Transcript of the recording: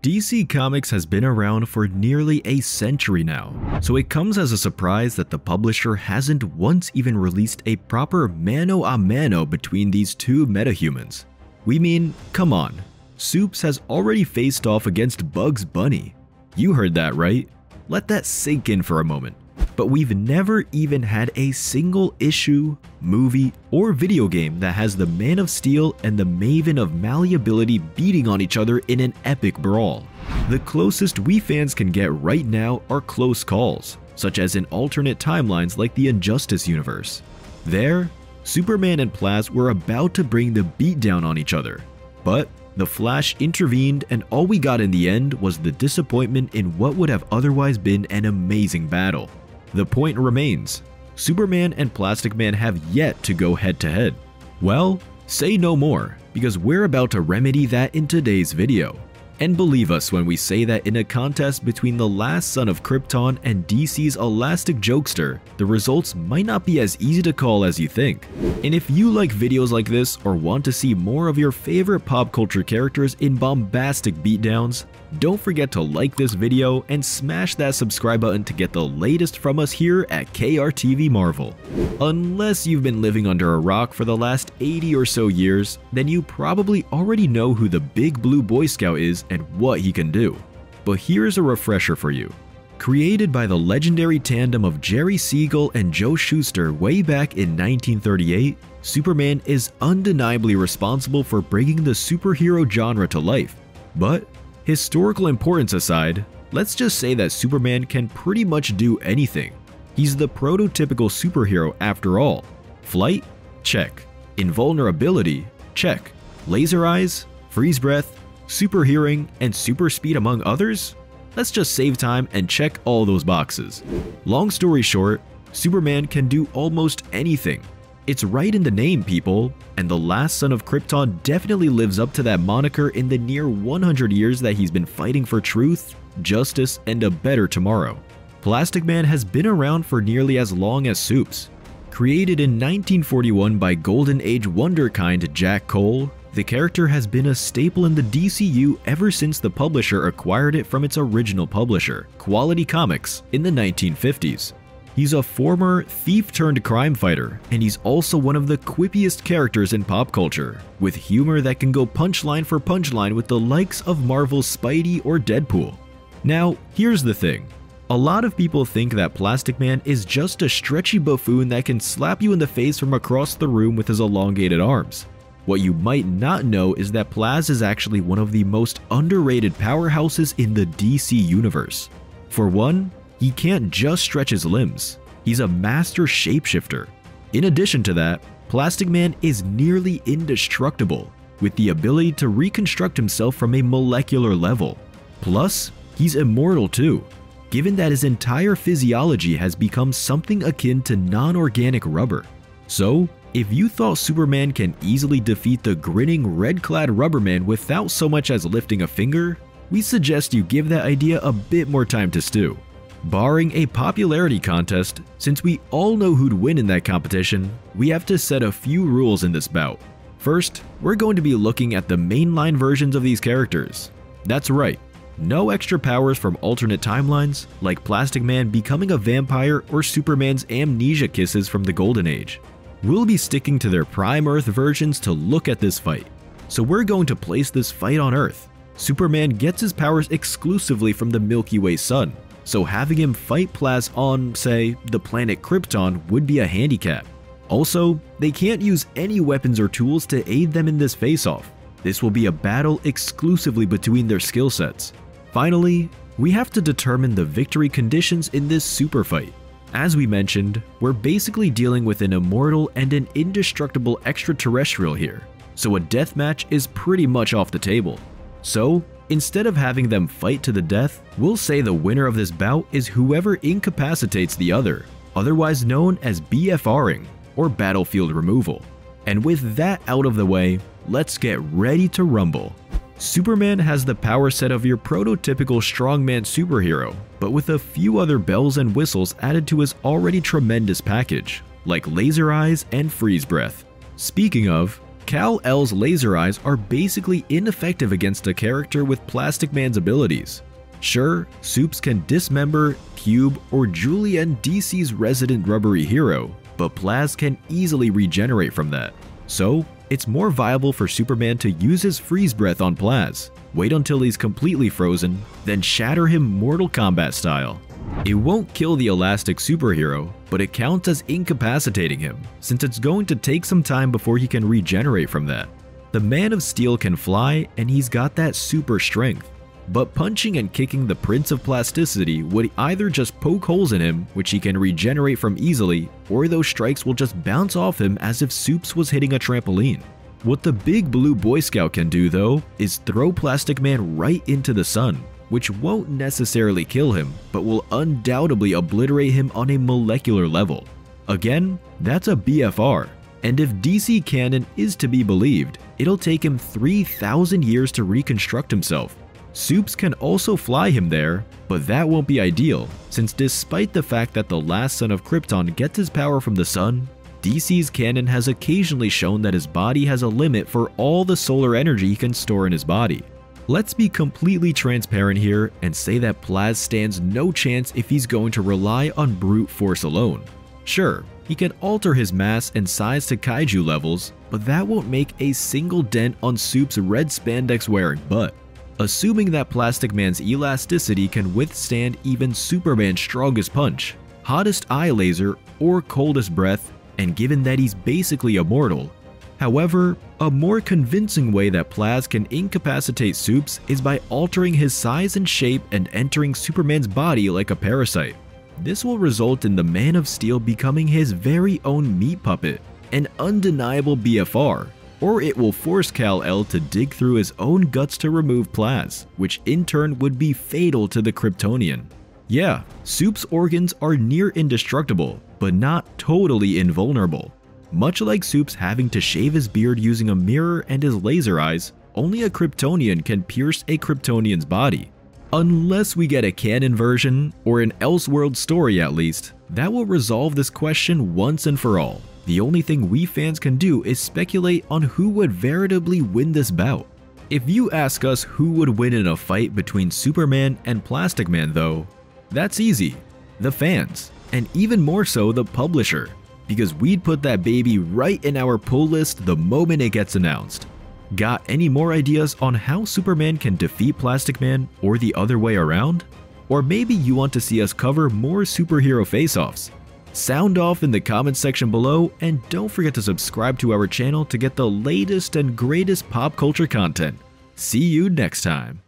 DC Comics has been around for nearly a century now, so it comes as a surprise that the publisher hasn't once even released a proper mano a mano between these two metahumans. We mean, come on, Supes has already faced off against Bugs Bunny. You heard that right? Let that sink in for a moment. But we've never even had a single issue, movie, or video game that has the Man of Steel and the Maven of Malleability beating on each other in an epic brawl. The closest we fans can get right now are close calls, such as in alternate timelines like the Injustice universe. There, Superman and Plas were about to bring the beatdown on each other, but the Flash intervened and all we got in the end was the disappointment in what would have otherwise been an amazing battle. The point remains, Superman and Plasticman have yet to go head to head. Well, say no more, because we're about to remedy that in today's video. And believe us when we say that in a contest between the last son of Krypton and DC's Elastic Jokester, the results might not be as easy to call as you think. And if you like videos like this or want to see more of your favorite pop culture characters in bombastic beatdowns, don't forget to like this video and smash that subscribe button to get the latest from us here at KRTV Marvel. Unless you've been living under a rock for the last 80 or so years, then you probably already know who the Big Blue Boy Scout is and what he can do. But here's a refresher for you. Created by the legendary tandem of Jerry Siegel and Joe Shuster way back in 1938, Superman is undeniably responsible for bringing the superhero genre to life. But historical importance aside, let's just say that Superman can pretty much do anything. He's the prototypical superhero after all. Flight? Check. Invulnerability? Check. Laser eyes? Freeze breath? Super hearing? And super speed among others? Let's just save time and check all those boxes. Long story short, Superman can do almost anything. It's right in the name, people, and the last son of Krypton definitely lives up to that moniker in the near 100 years that he's been fighting for truth, justice, and a better tomorrow. Plasticman has been around for nearly as long as Supes. Created in 1941 by Golden Age wonderkind Jack Cole, the character has been a staple in the DCEU ever since the publisher acquired it from its original publisher, Quality Comics, in the 1950s. He's a former thief-turned-crime fighter, and he's also one of the quippiest characters in pop culture, with humor that can go punchline for punchline with the likes of Marvel's Spidey or Deadpool. Now, here's the thing. A lot of people think that Plasticman is just a stretchy buffoon that can slap you in the face from across the room with his elongated arms. What you might not know is that Plas is actually one of the most underrated powerhouses in the DC universe. For one, he can't just stretch his limbs, he's a master shapeshifter. In addition to that, Plasticman is nearly indestructible, with the ability to reconstruct himself from a molecular level. Plus, he's immortal too, given that his entire physiology has become something akin to non-organic rubber. So, if you thought Superman can easily defeat the grinning red-clad Rubberman without so much as lifting a finger, we suggest you give that idea a bit more time to stew. Barring a popularity contest, since we all know who'd win in that competition, we have to set a few rules in this bout. First, we're going to be looking at the mainline versions of these characters. That's right, no extra powers from alternate timelines, like Plasticman becoming a vampire or Superman's amnesia kisses from the Golden Age. We'll be sticking to their Prime Earth versions to look at this fight. So we're going to place this fight on Earth. Superman gets his powers exclusively from the Milky Way sun, so having him fight Plas on, say, the planet Krypton would be a handicap. Also, they can't use any weapons or tools to aid them in this face-off. This will be a battle exclusively between their skill sets. Finally, we have to determine the victory conditions in this super fight. As we mentioned, we're basically dealing with an immortal and an indestructible extraterrestrial here, so a deathmatch is pretty much off the table. So, instead of having them fight to the death, we'll say the winner of this bout is whoever incapacitates the other, otherwise known as BFRing, or battlefield removal. And with that out of the way, let's get ready to rumble. Superman has the power set of your prototypical strongman superhero, but with a few other bells and whistles added to his already tremendous package, like laser eyes and freeze breath. Speaking of, Kal-El's laser eyes are basically ineffective against a character with Plasticman's abilities. Sure, Soups can dismember, cube, or julienne DC's resident rubbery hero, but Plaz can easily regenerate from that. So, it's more viable for Superman to use his freeze breath on Plaz, wait until he's completely frozen, then shatter him Mortal Kombat style. It won't kill the elastic superhero, but it counts as incapacitating him, since it's going to take some time before he can regenerate from that. The Man of Steel can fly, and he's got that super strength, but punching and kicking the Prince of Plasticity would either just poke holes in him, which he can regenerate from easily, or those strikes will just bounce off him as if Soups was hitting a trampoline. What the big blue Boy Scout can do though, is throw Plasticman right into the sun, which won't necessarily kill him, but will undoubtedly obliterate him on a molecular level. Again, that's a BFR, and if DC canon is to be believed, it'll take him 3,000 years to reconstruct himself. Soups can also fly him there, but that won't be ideal, since despite the fact that the last son of Krypton gets his power from the sun, DC's canon has occasionally shown that his body has a limit for all the solar energy he can store in his body. Let's be completely transparent here and say that Plaz stands no chance if he's going to rely on brute force alone. Sure, he can alter his mass and size to kaiju levels, but that won't make a single dent on Soups' red spandex wearing butt. Assuming that Plasticman's elasticity can withstand even Superman's strongest punch, hottest eye laser, or coldest breath, and given that he's basically immortal. However, a more convincing way that Plaz can incapacitate Soups is by altering his size and shape and entering Superman's body like a parasite. This will result in the Man of Steel becoming his very own meat puppet, an undeniable BFR, or it will force Kal-El to dig through his own guts to remove Plaz, which in turn would be fatal to the Kryptonian. Yeah, Soups' organs are near indestructible, but not totally invulnerable. Much like Soups having to shave his beard using a mirror and his laser eyes, only a Kryptonian can pierce a Kryptonian's body. Unless we get a canon version, or an Elseworld story at least, that will resolve this question once and for all. The only thing we fans can do is speculate on who would veritably win this bout. If you ask us who would win in a fight between Superman and Plasticman though, that's easy. The fans, and even more so the publisher, because we'd put that baby right in our pull list the moment it gets announced. Got any more ideas on how Superman can defeat Plasticman or the other way around? Or maybe you want to see us cover more superhero face-offs? Sound off in the comments section below, and don't forget to subscribe to our channel to get the latest and greatest pop culture content. See you next time.